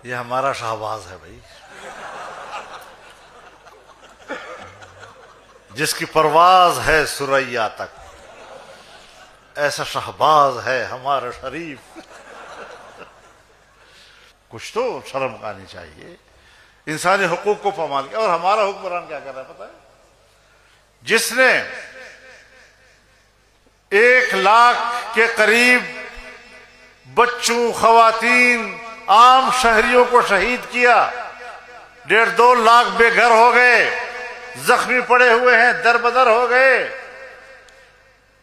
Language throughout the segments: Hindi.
ये हमारा शाहबाज है भाई, जिसकी परवाज है सुरैया तक, ऐसा शहबाज है हमारा शरीफ। कुछ तो शर्म आनी चाहिए, इंसानी हुकूक को पामाल किया। और हमारा हुक्मरान क्या कर रहा है पता है? जिसने 1 लाख के करीब बच्चों, खवातीन, आम शहरियों को शहीद किया, 1.5-2 लाख बेघर हो गए, जख्मी पड़े हुए हैं, दरबदर हो गए।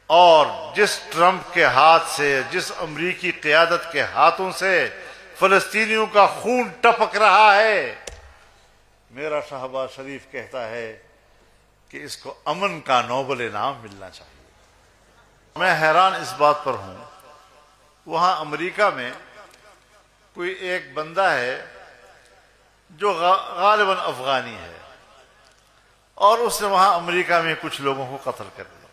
और जिस ट्रंप के हाथ से, जिस अमरीकी क़यादत के हाथों से फलस्तीनियों का खून टपक रहा है, मेरा शहबाज शरीफ कहता है कि इसको अमन का नोबल इनाम मिलना चाहिए। मैं हैरान इस बात पर हूं, वहां अमेरिका में कोई एक बंदा है जो गालिबन अफगानी है, और उसने वहां अमेरिका में कुछ लोगों को कत्ल कर दिया।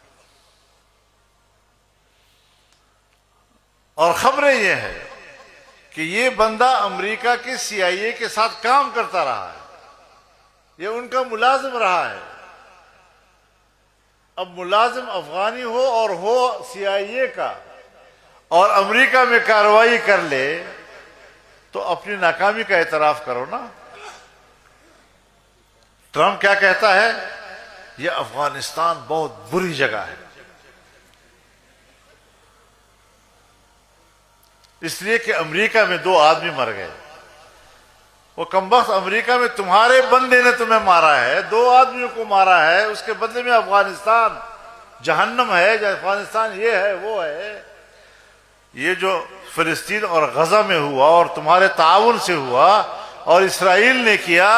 और खबरें यह है कि ये बंदा अमेरिका के CIA के साथ काम करता रहा है, ये उनका मुलाजिम रहा है। अब मुलाजिम अफगानी हो और हो CIA का, और अमेरिका में कार्रवाई कर ले, तो अपनी नाकामी का एतराफ करो ना। ट्रंप क्या कहता है? यह अफगानिस्तान बहुत बुरी जगह है, इसलिए कि अमेरिका में 2 आदमी मर गए। वो कमबख्त अमेरिका में तुम्हारे बंदे ने तुम्हें मारा है, 2 आदमियों को मारा है, उसके बदले में अफगानिस्तान जहन्नम है, अफगानिस्तान ये है वो है। ये जो फिलिस्तीन और गजा में हुआ और तुम्हारे ताउन से हुआ और इसराइल ने किया,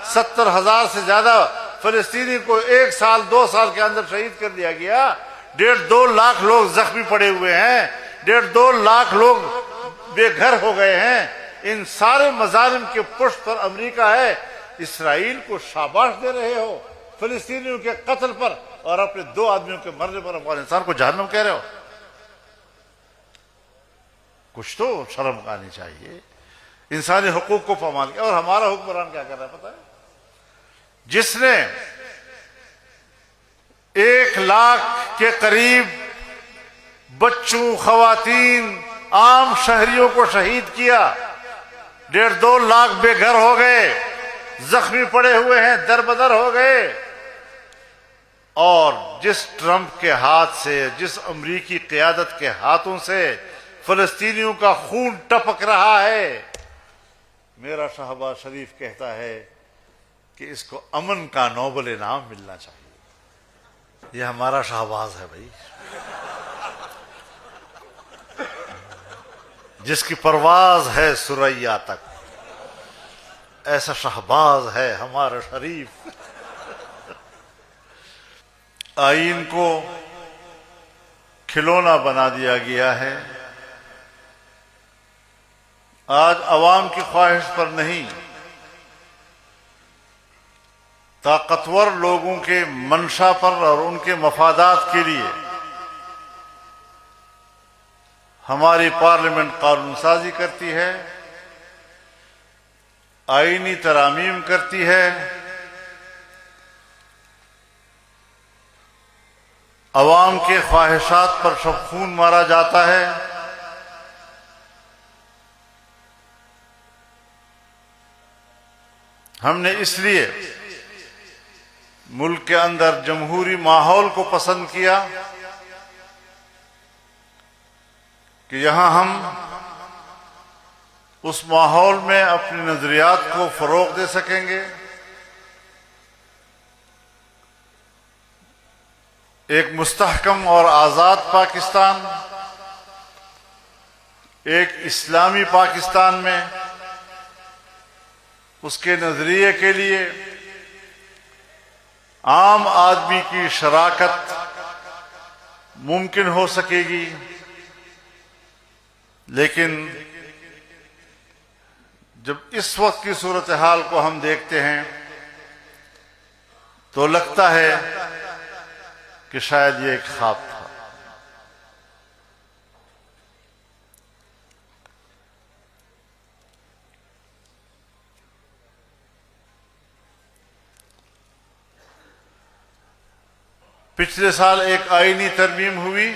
70,000 से ज्यादा फिलिस्तीनी को 1 साल 2 साल के अंदर शहीद कर दिया गया। 1.5-2 लाख लोग जख्मी पड़े हुए हैं, 1.5-2 लाख लोग बेघर हो गए हैं। इन सारे मजालिम के पुष्ट पर अमेरिका है। इसराइल को शाबाश दे रहे हो फिलिस्तीनियों के कत्ल पर, और अपने 2 आदमियों के मरने पर अफगानिस्तान को जहन्नम कह रहे हो। कुछ तो शर्म आनी चाहिए, इंसानी हुकूक को पामाल किया। और हमारा हुक्मरान क्या कर रहा है पता है? जिसने 1 लाख के करीब बच्चों, खवातीन, आम शहरियों को शहीद किया, 1.5-2 लाख बेघर हो गए, जख्मी पड़े हुए हैं, दरबदर हो गए। और जिस ट्रंप के हाथ से, जिस अमरीकी क़यादत के हाथों से फलस्तीनियों का खून टपक रहा है, मेरा शहबाज शरीफ कहता है कि इसको अमन का नोबल इनाम मिलना चाहिए। यह हमारा शहबाज है भाई, जिसकी परवाज है सुरैया तक, ऐसा शहबाज है हमारा शरीफ। आईन को खिलौना बना दिया गया है। आज अवाम की ख्वाहिश पर नहीं, ताकतवर लोगों के मंशा पर और उनके मफादात के लिए हमारी पार्लियामेंट कानून साजी करती है, आईनी तरामीम करती है, अवाम के ख्वाहिशात पर सब खून मारा जाता है। हमने इसलिए मुल्क के अंदर जमहूरी माहौल को पसंद किया कि यहां हम उस माहौल में अपने नजरियात को फरोग दे सकेंगे, एक मुस्तहकम और आजाद पाकिस्तान, एक इस्लामी पाकिस्तान में उसके नजरिए के लिए आम आदमी की शराकत मुमकिन हो सकेगी। लेकिन जब इस वक्त की सूरत हाल को हम देखते हैं तो लगता है कि शायद ये एक ख्वाब था। पिछले साल एक आईनी तरमीम हुई,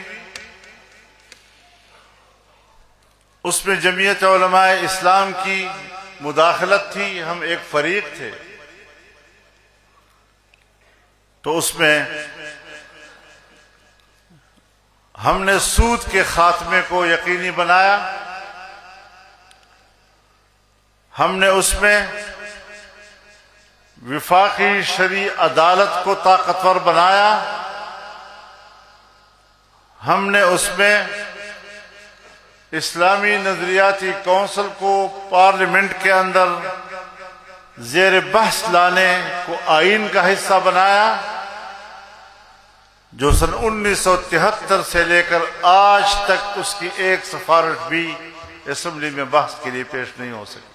उसमें जमीयत उलमाए इस्लाम की मुदाखलत थी, हम एक फरीक थे। तो उसमें हमने सूद के खात्मे को यकीनी बनाया, हमने उसमें विफाकी शरी अदालत को ताकतवर बनाया, हमने उसमें इस्लामी नजरियाती कौंसिल को पार्लियामेंट के अंदर जेर बहस लाने को आइन का हिस्सा बनाया, जो सन 1973 से लेकर आज तक उसकी एक सिफारिश भी असेंबली में बहस के लिए पेश नहीं हो सकी।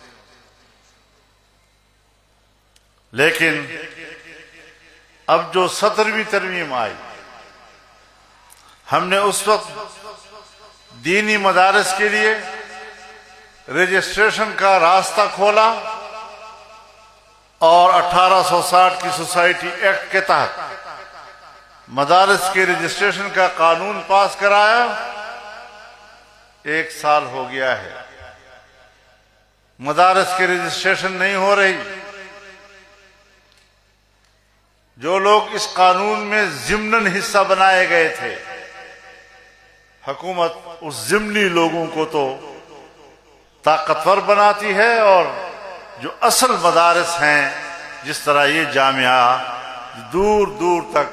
लेकिन अब जो 17वीं तरमीम आई, हमने उस वक्त दीनी मदारस के लिए रजिस्ट्रेशन का रास्ता खोला और 1860 की सोसाइटी एक्ट के तहत मदारस के रजिस्ट्रेशन का कानून पास कराया। 1 साल हो गया है, मदारस की रजिस्ट्रेशन नहीं हो रही। जो लोग इस कानून में जिम्नन हिस्सा बनाए गए थे, हुकूमत उस जिम्नी लोगों को तो ताकतवर बनाती है, और जो असल मदारस हैं, जिस तरह ये जामिया दूर दूर तक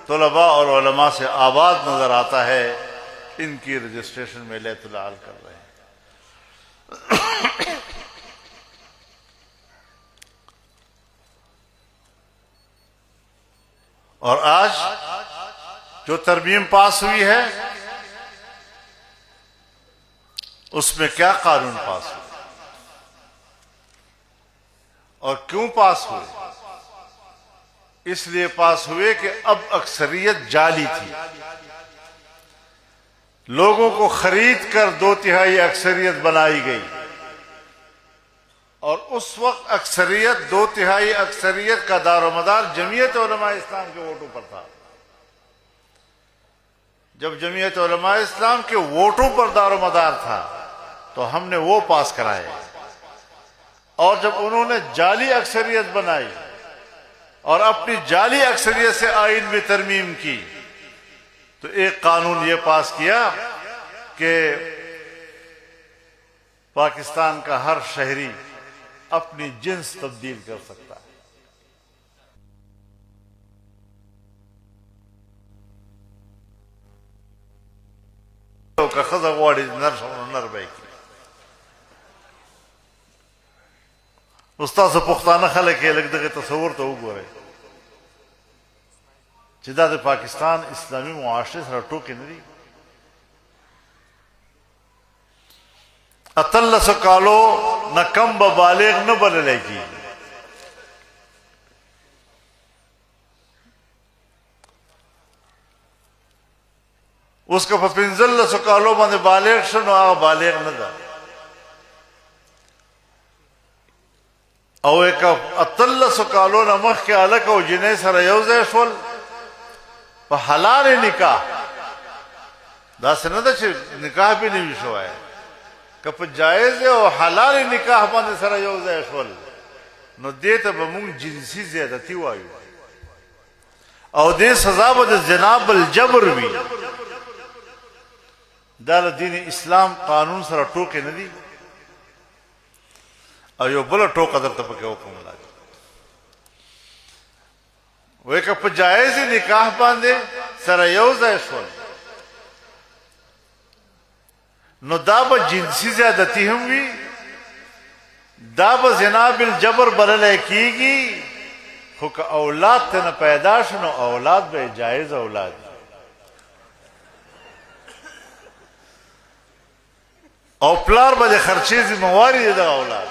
तलबा और उलमा से आबाद नजर आता है, इनकी रजिस्ट्रेशन में लैतुलाल कर रहे हैं। और आज जो तरमीम पास हुई है, उसमें क्या कानून पास हुए और क्यों पास हुए? इसलिए पास हुए कि अब अक्सरियत जाली थी, लोगों को खरीद कर 2/3 अक्सरियत बनाई गई, और उस वक्त अक्सरियत 2/3 अक्सरियत का दारोमदार जमीयत उलमा इस्लाम के वोटों पर था। जब जमीयत उलमा इस्लाम के वोटों पर दारोमदार था तो हमने वो पास कराए, और जब उन्होंने जाली अक्सरियत बनाई और अपनी जाली अक्सरियत से आइन में तरमीम की, तो एक कानून ये पास किया कि पाकिस्तान का हर शहरी अपनी जिन्स तब्दील कर सकता है। का खजवाड़ी नर भाई की उस्ताद से पुख्ताना खल के लग दे तस्वुर तो गोरे चिदा दे पाकिस्तान इस्लामी मुआशरे सर टोके नहीं अतल्ला सकालो न कम बालेग न बललेगी। उसका पिंजल सकालो बंदे बालेग सुनो आ बालेग न दा और एक अतल्ला सकालो न मख के अलग और जिन्हें सर योजे शोल पर हलाल निकाह दास न दा निकाह भी नहीं विश्व है कप जायज है और हलाल निकाह बंदे सर योजे शोल नो देता बमुंग जिनसी ज़्यादती वायु और दे सजा बद जनाबल जबर भी दाल दीन इस्लाम कानून सर टोके नदी और यो बोला टोक अदर तब के हुक्म लागे वे कप जायज निकाह बांधे सर योजे शोल नो दाब जिनसी ज़्यादती हम भी दाब जनाबिल जबर बरले कीगी खुक औलाद तेन पैदाश नो औलाद बे जायज औलाद और प्लार बजे खर्चे जिम्मेवारी दे औलाद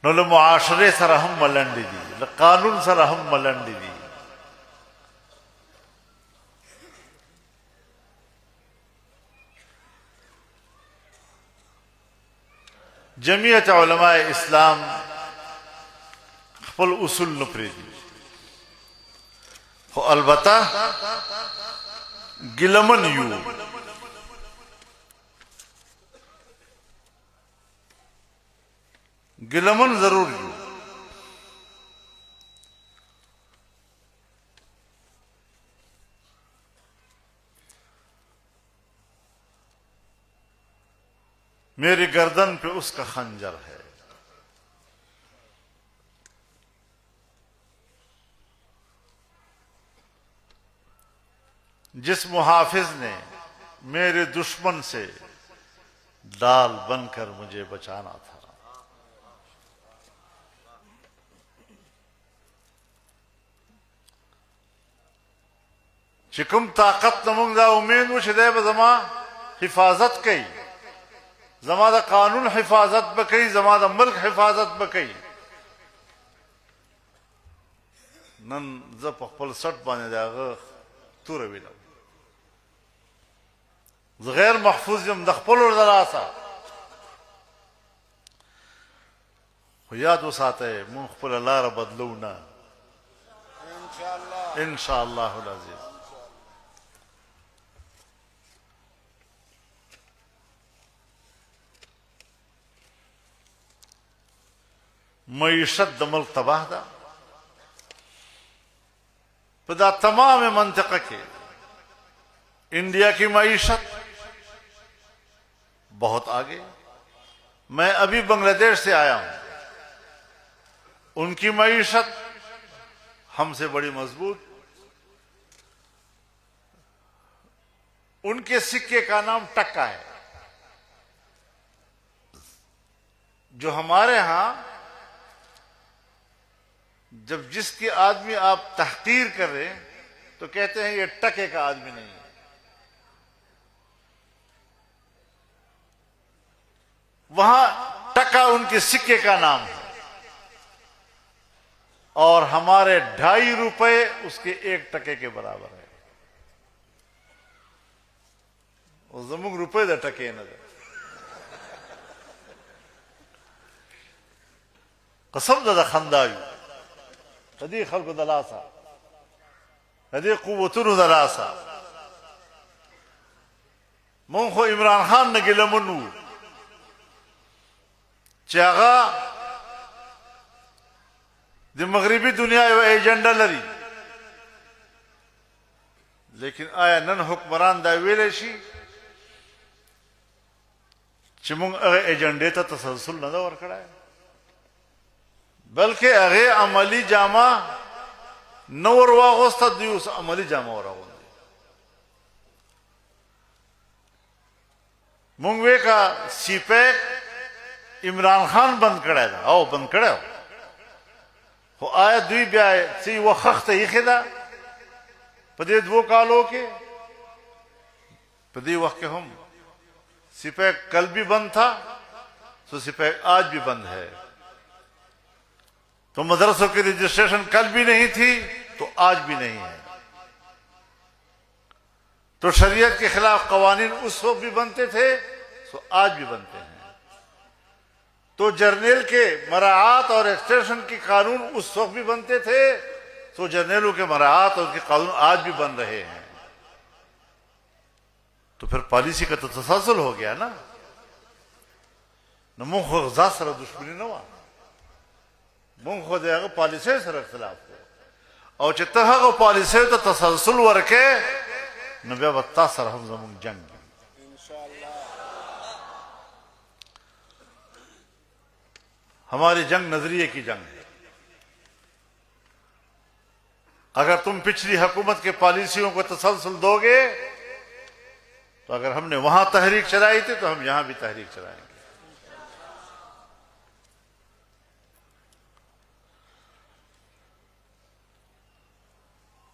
नो मुआशरे सर हम मलंडी दी कानून सर हम मलंडी दी जमीयत उलमा इस्लाम खपल उसूल न प्रेदी हो अलबत्ता गिलमन यू गिलमन जरूर यू मेरी गर्दन पे उसका खंजर है। जिस मुहाफिज ने मेरे दुश्मन से डाल बनकर मुझे बचाना था। चिकुम ताकत नमुंगा उम्मीद मुझे जमा हिफाजत कई जमा दा कानून हिफाजत बकई जमा दा मुल्क हिफाजत बकई नन जब खपल सट बाने जागा तूर विला गैर महफूज जम दखपल और दलासा याद उस आते मुंह खपल अल्लाह बदलू ना इंशाअल्लाह अज़ीज। मईशत दमल तबाह दा पदा तमाम मंतक़े के इंडिया की मईशत बहुत आगे। मैं अभी बांग्लादेश से आया हूं, उनकी मईशत हमसे बड़ी मजबूत। उनके सिक्के का नाम टक्का है। जो हमारे यहां जब जिसकी आदमी आप तहकीर कर रहे हैं तो कहते हैं ये टके का आदमी नहीं है। वहां टका उनके सिक्के का नाम है और हमारे 2.5 रुपए उसके 1 टके के बराबर है। वो जमुक रुपए द टके नजर कसम दा खंदायू कदी खल्क दलासा कदी कुव्वतुन दलासा मुंखो इमरान खान ने गिलमनु चागा द मगरिबी दुनिया एजेंडा लरी लेकिन आया नन हुक्मरान दा वेले शी चिमुंग एजेंडे ता तसलसल न दवर खड़ा है बल्कि अगे अमली जामा नवर वागोस्ता दिवस अमली जामा और मुंगवे का सीपैक इमरान खान बंद कड़ा था आओ बंद कड़ा हो आया दुई ब्याह सी वो खख्त ही खिदा पदे दो कालो के पदी वक्त के हम सीपैक कल भी बंद था तो सीपैक आज भी बंद है। तो मदरसों की रजिस्ट्रेशन कल भी नहीं थी तो आज भी नहीं है। तो शरीयत के खिलाफ कवानीन उस वक्त भी बनते थे तो आज भी बनते हैं। तो जर्नल के मराआत और एक्सटेंशन के कानून उस वक्त भी बनते थे तो जर्नलों के मराआत और के कानून आज भी बन रहे हैं। तो फिर पॉलिसी का तो तसलसल हो गया ना। मुंह गजा सर दुश्मनी न हुआ मुंह खो जाएगा पॉलिसी सर इख्तिलाफ हो और चित्तहा को पॉलिसी तो तसलसल वर्के नबे बत्ता सर हम जमुन जंग हमारी जंग नजरिए की जंग है। अगर तुम पिछली हुकूमत के पॉलिसियों को तसलसल दोगे तो अगर हमने वहां तहरीक चलाई थी तो हम यहां भी तहरीक चलाएंगे।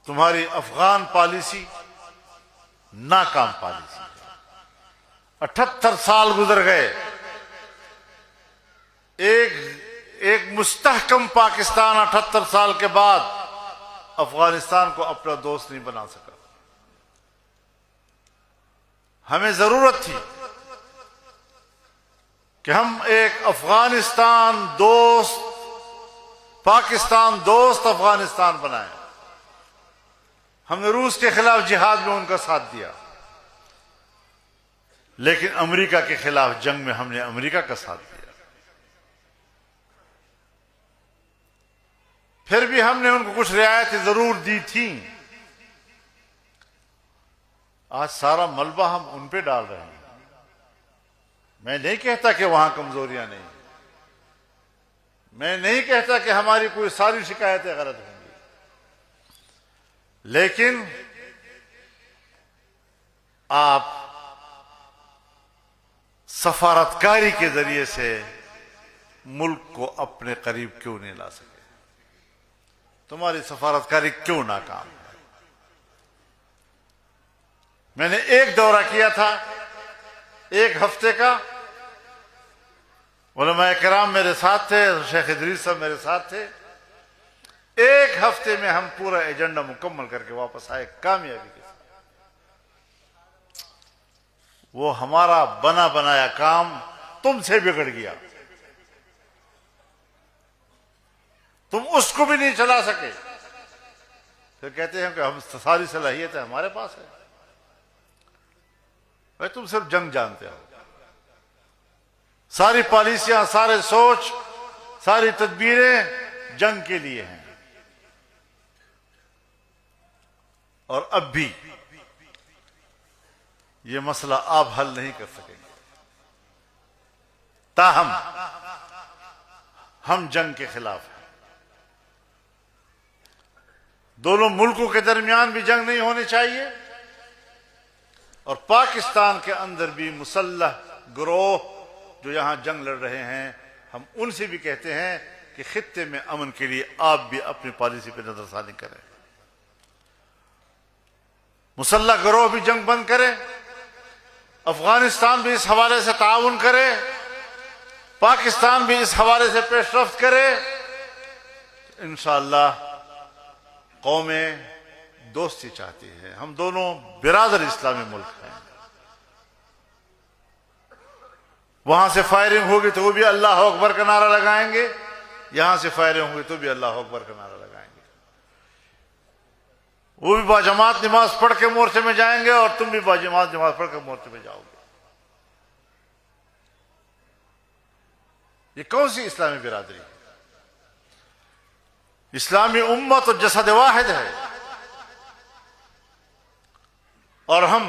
तुम्हारी अफगान पॉलिसी नाकाम पॉलिसी 78 साल गुजर गए। एक मुस्तहकम पाकिस्तान 78 साल के बाद अफगानिस्तान को अपना दोस्त नहीं बना सका। हमें जरूरत थी कि हम एक अफगानिस्तान दोस्त पाकिस्तान दोस्त अफगानिस्तान बनाए। हमने रूस के खिलाफ जिहाद में उनका साथ दिया, लेकिन अमेरिका के खिलाफ जंग में हमने अमेरिका का साथ दिया। फिर भी हमने उनको कुछ रियायतें जरूर दी थी। आज सारा मलबा हम उन पे डाल रहे हैं। मैं नहीं कहता कि वहां कमजोरियां नहीं, मैं नहीं कहता कि हमारी कोई सारी शिकायतें गलत होंगी, लेकिन आप सफारतकारी के जरिए से मुल्क को अपने करीब क्यों नहीं ला सके? तुम्हारी सफारतकारी क्यों नाकाम है? मैंने एक दौरा किया था 1 हफ्ते का, उलमा किराम मेरे साथ थे, शेख इदरीस साहब मेरे साथ थे। 1 हफ्ते में हम पूरा एजेंडा मुकम्मल करके वापस आए कामयाबी के साथ। वो हमारा बना बनाया काम तुमसे बिगड़ गया, तुम उसको भी नहीं चला सके। फिर कहते हैं कि हम सारी सलाहियतें हमारे पास है। भाई तुम सिर्फ जंग जानते हो, सारी पॉलिसियां, सारे सोच, सारी तदबीरें जंग के लिए हैं। और अब भी ये मसला आप हल नहीं कर सकेंगे। ताहम हम जंग के खिलाफ हैं। दोनों मुल्कों के दरमियान भी जंग नहीं होनी चाहिए, और पाकिस्तान के अंदर भी मुसल्लह गिरोह जो यहां जंग लड़ रहे हैं, हम उनसे भी कहते हैं कि खित्ते में अमन के लिए आप भी अपनी पॉलिसी पर नजरसानी करें। मुसल्लह गिरोह भी जंग बंद करे, अफगानिस्तान भी इस हवाले से ताउन करे, पाकिस्तान भी इस हवाले से पेशरफ्त करे। इंशाअल्लाह कौमें दोस्ती चाहती है। हम दोनों बिरादर इस्लामी मुल्क हैं। वहां से फायरिंग होगी तो वो भी अल्लाह अकबर का नारा लगाएंगे, यहां से फायरिंग होगी तो भी अल्लाह अकबर का नारा लगाएंगे। वो भी बाजमात नमाज पढ़ के मोर्चे में जाएंगे और तुम भी बाजमात नमाज पढ़ के मोर्चे में जाओगे। ये कौन सी इस्लामी बिरादरी है? इस्लामी उम्मत तो जसद वाहिद है, और हम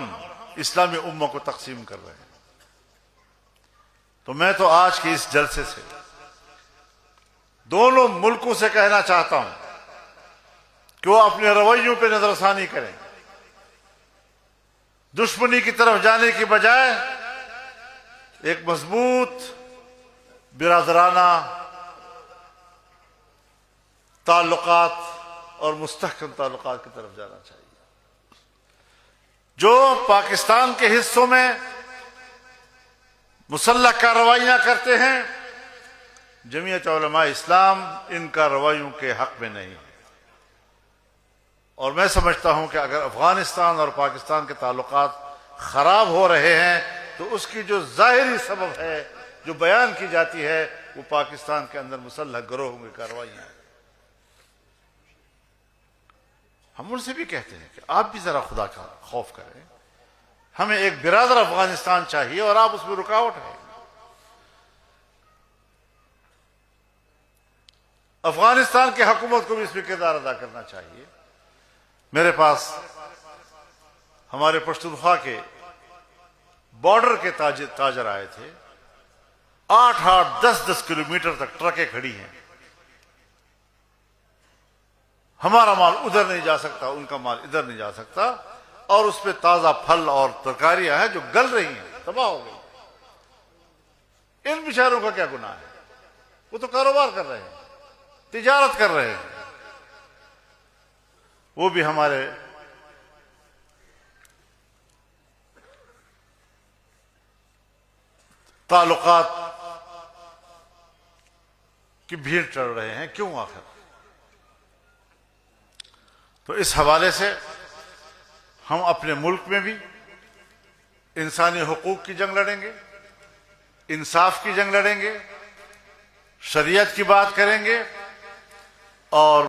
इस्लामी उम्मा को तकसीम कर रहे हैं। तो मैं तो आज की इस जलसे से दोनों मुल्कों से कहना चाहता हूं कि वो अपने रवैयों पे नजरसानी करें। दुश्मनी की तरफ जाने की बजाय एक मजबूत बिरादराना ताल्लुकात और मुस्तहकम ताल्लुकात की तरफ जाना चाहिए। जो पाकिस्तान के हिस्सों में मुसल्लह कार्रवाइयां करते हैं, जमीयत उलमा इस्लाम इन कार्रवाइयों के हक में नहीं है। और मैं समझता हूं कि अगर अफगानिस्तान और पाकिस्तान के ताल्लुकात खराब हो रहे हैं तो उसकी जो जाहिरी सबब है, जो बयान की जाती है, वो पाकिस्तान के अंदर मुसल्लह गिरोहों की कार्रवाइयां हैं। हम उनसे भी कहते हैं कि आप भी जरा खुदा का खौफ करें। हमें एक बिरादर अफगानिस्तान चाहिए और आप उसमें रुकावट है। अफगानिस्तान की हुकूमत को भी इसमें किरदार अदा करना चाहिए। मेरे पास हमारे पश्तूनख्वा के बॉर्डर के ताजर आए थे। 8-8, 10-10 किलोमीटर तक ट्रकें खड़ी हैं। हमारा माल उधर नहीं जा सकता, उनका माल इधर नहीं जा सकता, और उस पर ताजा फल और तरकारियां हैं जो गल रही हैं, तबाह हो गई। इन बेचारों का क्या गुनाह है? वो तो कारोबार कर रहे हैं, तिजारत कर रहे हैं। वो भी हमारे ताल्लुकात की भीड़ चढ़ रहे हैं। क्यों आखिर? तो इस हवाले से हम अपने मुल्क में भी इंसानी हुकूक की जंग लड़ेंगे, इंसाफ की जंग लड़ेंगे, शरीयत की बात करेंगे, और